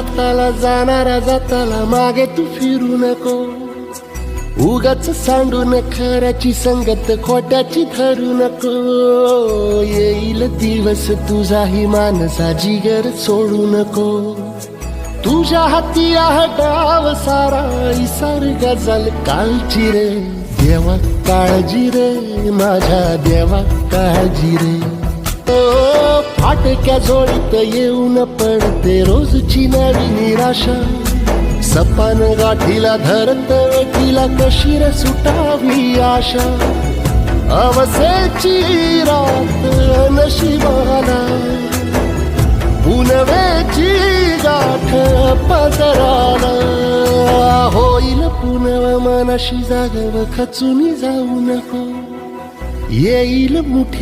हाताला जाणारा जाताला मागे तू फिरू नको. उगाच सांडून खऱ्याची संगत खोट्याची धरू नको. येईल दिवस तुझाही मानसा जिगर सोडू नको. तुझ्या हाती आहे डाव सारा इसार गजल कालची रे. देवा काळजी रे माझ्या देवा काळजी रे. फाटक्या जोडीत येऊन पडते रोजची नवी निराशा. सपान गाठीला धरत वेठीला कशी रे सुटावी आशा. अवसेची रात नशिबाला पुनवेची गाठ पदराला. होईल पुनव मनाशी जागव खचून जाऊ नको. येईल मुठीत